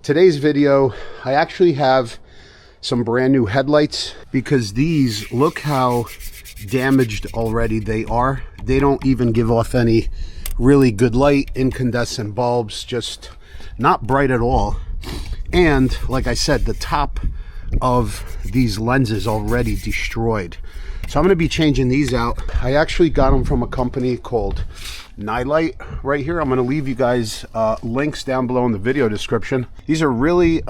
Today's video, I actually have some brand new headlights because these, look how damaged already they are. They don't even give off any really good light. Incandescent bulbs, just not bright at all. And like I said, the top of these lenses already destroyed. So I'm going to be changing these out. I actually got them from a company called Headlight right here. I'm going to leave you guys links down below in the video description. These are really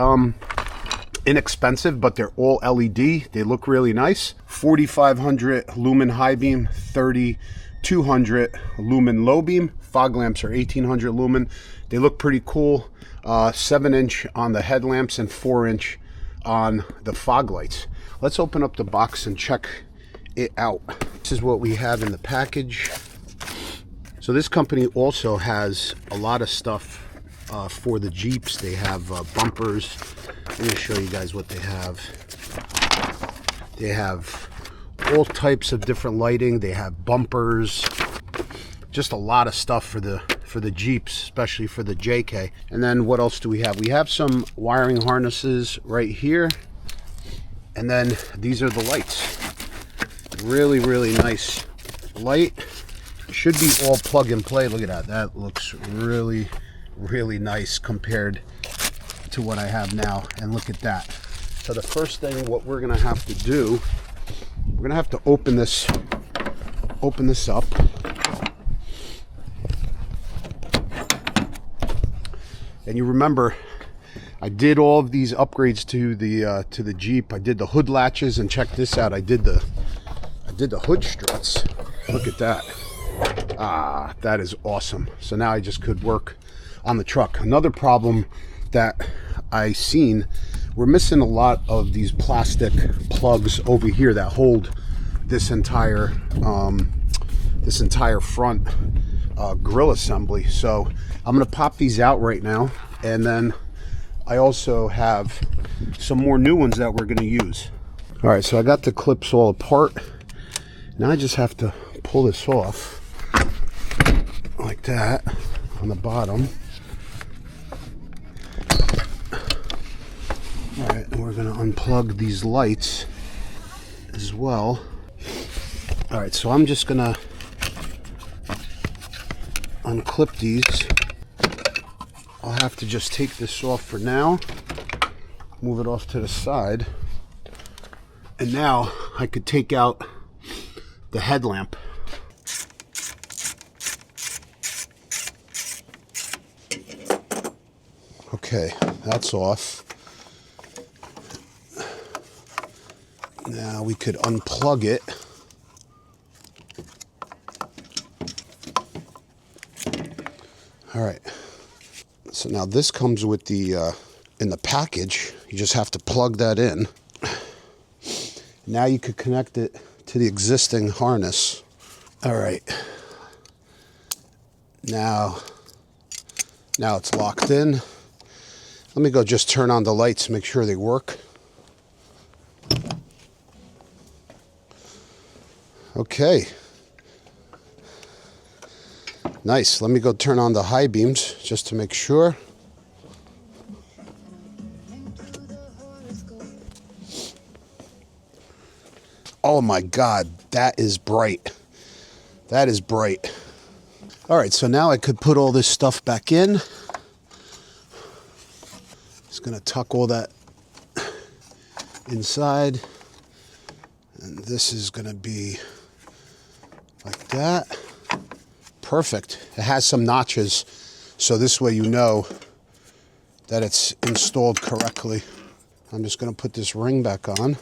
inexpensive, but they're all LED. They look really nice. 4,500 lumen high beam, 3,200 lumen low beam. Fog lamps are 1,800 lumen. They look pretty cool. 7-inch on the headlamps and 4-inch on the fog lights. Let's open up the box and check it out. This is what we have in the package. So this company also has a lot of stuff for the Jeeps. They have bumpers. Let me show you guys what they have. They have all types of different lighting. They have bumpers, just a lot of stuff for the Jeeps, especially for the JK. And then what else do we have? We have some wiring harnesses right here. And then these are the lights. Really, really nice light. Should be all plug and play. Look at that. That looks really, really nice compared to what I have now. And look at that. So the first thing, what we're gonna have to do, we're gonna have to open this up. And you remember, I did all of these upgrades to the Jeep. I did the hood latches, and check this out. I did the hood struts. Look at that. Ah, that is awesome. So now I just could work on the truck. Another problem that I seen, we're missing a lot of these plastic plugs over here that hold this entire front grill assembly. So I'm gonna pop these out right now, and then I also have some more new ones that we're gonna use. All right, so I got the clips all apart. Now I just have to pull this off like that on the bottom. All right, and we're gonna unplug these lights as well. All right, so I'm just gonna unclip these. I'll have to just take this off for now, move it off to the side, and now I could take out the headlamp. Okay, that's off. Now we could unplug it. All right. So now this comes with the in the package. You just have to plug that in. Now you could connect it to the existing harness. All right. Now it's locked in. Let me go just turn on the lights, make sure they work. Okay. Nice. Let me go turn on the high beams just to make sure. Oh my God, that is bright. That is bright. All right, so now I could put all this stuff back in. Just gonna tuck all that inside. And this is gonna be like that. Perfect. It has some notches, so this way you know that it's installed correctly. I'm just gonna put this ring back on.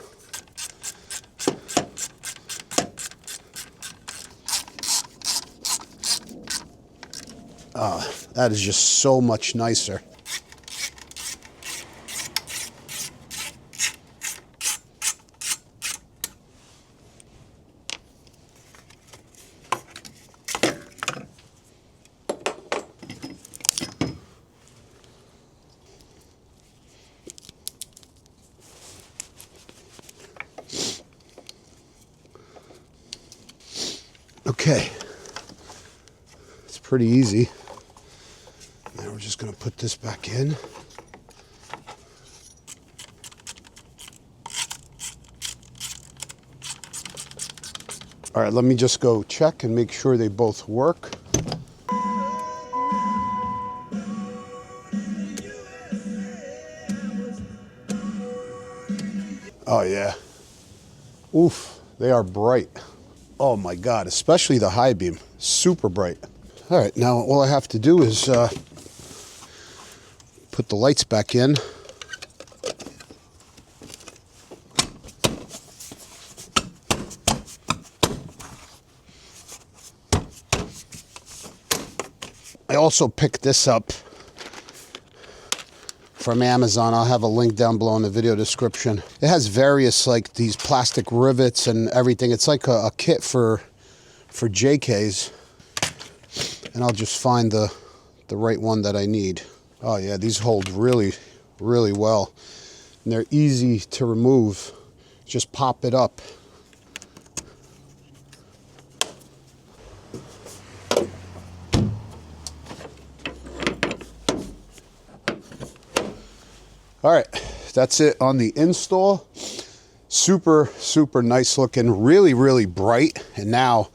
That is just so much nicer. Okay, it's pretty easy. Now we're just going to put this back in. All right, let me just go check and make sure they both work. Oh yeah. Oof, they are bright. Oh my God, especially the high beam, super bright. All right, now all I have to do is put the lights back in. I also picked this up from Amazon. I'll have a link down below in the video description. It has various like these plastic rivets and everything. It's like a kit for JKs. And I'll just find the right one that I need. Oh yeah, these hold really, really well. And they're easy to remove. Just pop it up. All right, that's it on the install. Super, super nice looking, really, really bright. And now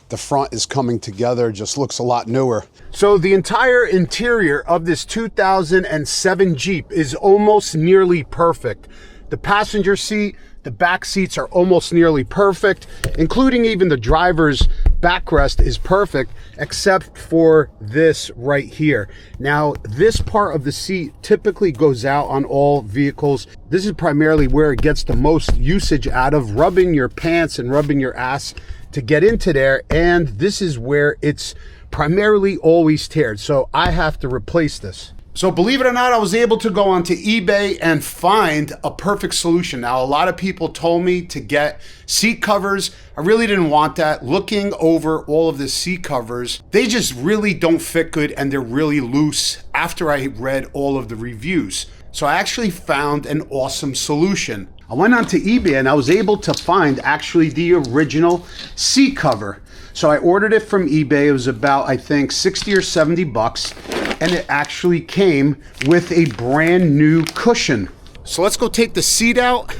the front is coming together, just looks a lot newer. So the entire interior of this 2007 Jeep is almost nearly perfect. The passenger seat, the back seats are almost nearly perfect, including even the driver's backrest is perfect, except for this right here. Now, this part of the seat typically goes out on all vehicles. This is primarily where it gets the most usage out of, rubbing your pants and rubbing your ass to get into there. And this is where it's primarily always teared. So I have to replace this. So believe it or not, I was able to go onto eBay and find a perfect solution. Now, a lot of people told me to get seat covers. I really didn't want that. Looking over all of the seat covers, they just really don't fit good and they're really loose after I read all of the reviews. So I actually found an awesome solution. I went onto eBay and I was able to find actually the original seat cover. So I ordered it from eBay. It was about, I think, 60 or 70 bucks. And it actually came with a brand new cushion. So let's go take the seat out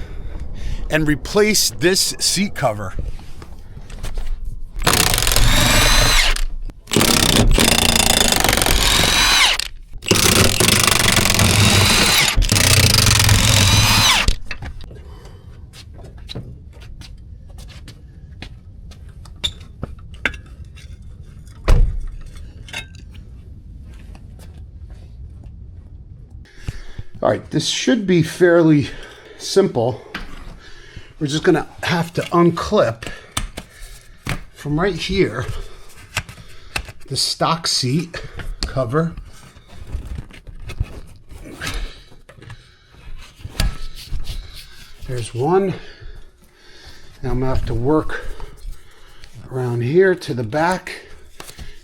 and replace this seat cover. All right, this should be fairly simple. We're just gonna have to unclip from right here the stock seat cover. There's one. Now I'm gonna have to work around here to the back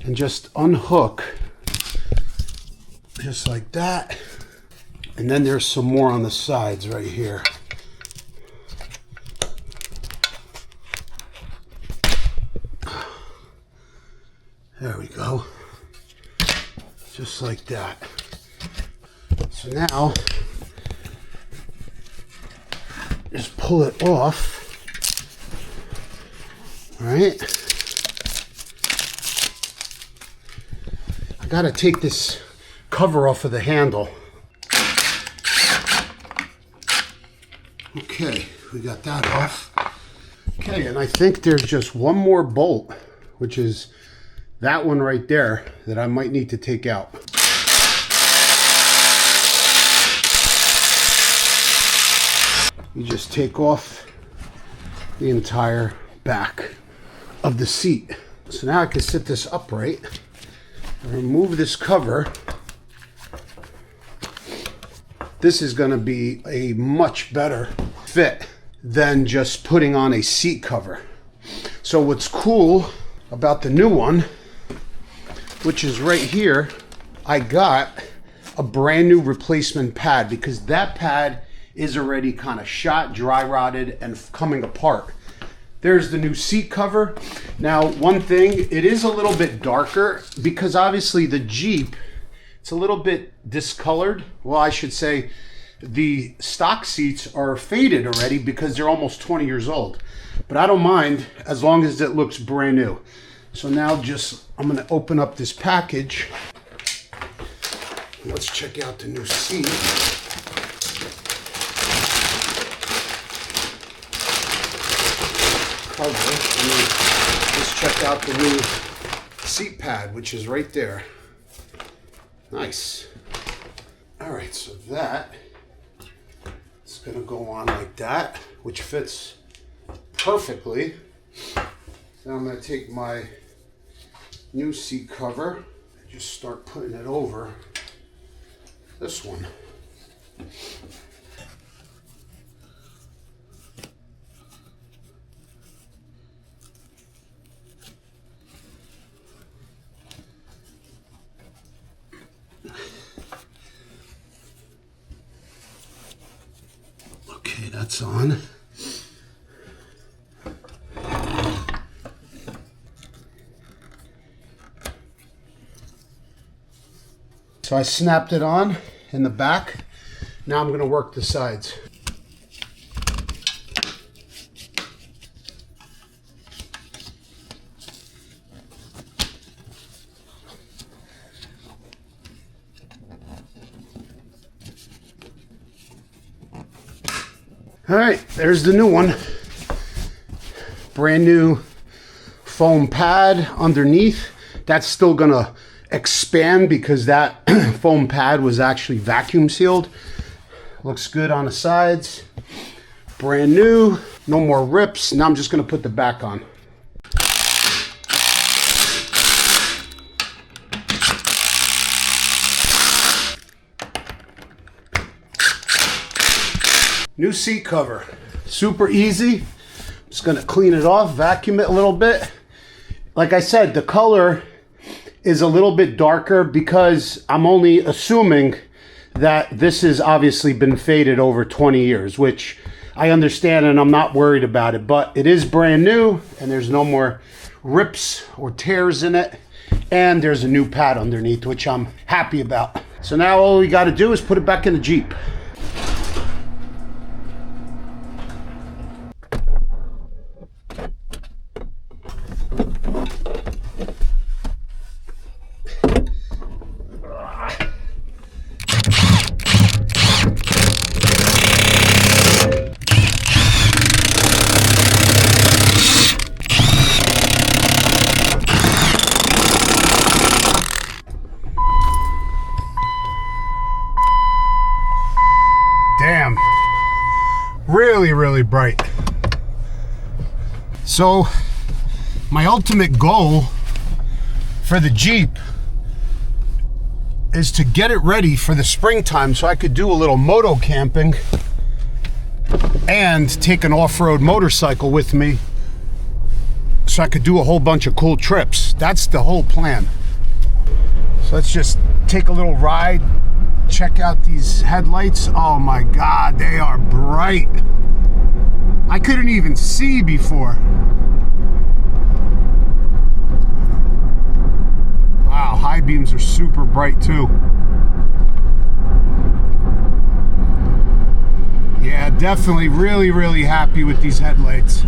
and just unhook just like that. And then there's some more on the sides right here. There we go. Just like that. So now, just pull it off. All right. I gotta take this cover off of the handle. Okay, we got that off. Okay, and I think there's just one more bolt, which is that one right there, that I might need to take out. You just take off the entire back of the seat. So now I can sit this upright and remove this cover. This is going to be a much better fit than just putting on a seat cover. So what's cool about the new one, which is right here, I got a brand new replacement pad because that pad is already kind of shot, dry rotted, and coming apart. There's the new seat cover. Now, one thing, it is a little bit darker because obviously the Jeep, it's a little bit discolored. Well, I should say the stock seats are faded already because they're almost 20 years old. but I don't mind as long as it looks brand new. So now I'm gonna open up this package. Let's check out the new seat. Cover, and then let's check out the new seat pad, which is right there. Nice. All right, so that is gonna go on like that, which fits perfectly. Now I'm gonna take my new seat cover and just start putting it over this one. Okay, that's on. So I snapped it on in the back. Now I'm going to work the sides. All right, there's the new one. Brand new foam pad underneath. That's still gonna expand because that foam pad was actually vacuum sealed. Looks good on the sides. Brand new, no more rips. Now I'm just gonna put the back on. New seat cover, super easy. Just gonna clean it off, vacuum it a little bit. Like I said, the color is a little bit darker because I'm only assuming that this has obviously been faded over 20 years, which I understand and I'm not worried about it, but it is brand new and there's no more rips or tears in it. And there's a new pad underneath, which I'm happy about. So now all we gotta do is put it back in the Jeep. Damn, really bright. So my ultimate goal for the Jeep is to get it ready for the springtime so I could do a little moto camping and take an off-road motorcycle with me so I could do a whole bunch of cool trips. That's the whole plan. So let's just take a little ride. Check out these headlights. Oh my God, they are bright. I couldn't even see before. Wow, high beams are super bright too. Yeah, definitely really happy with these headlights.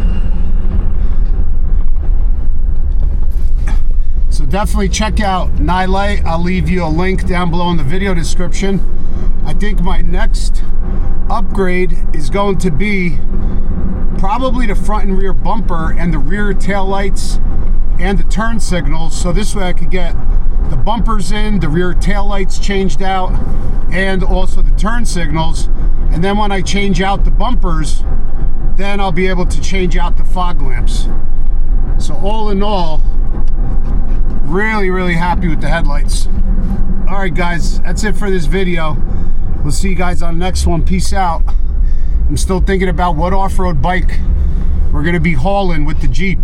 So definitely check out Headlight. I'll leave you a link down below in the video description. I think my next upgrade is going to be probably the front and rear bumper and the rear tail lights and the turn signals. So this way I could get the bumpers in, the rear tail lights changed out, and also the turn signals. And then when I change out the bumpers, then I'll be able to change out the fog lamps. So all in all, really happy with the headlights. All right guys, that's it for this video. We'll see you guys on the next one. Peace out. I'm still thinking about what off-road bike we're gonna be hauling with the Jeep.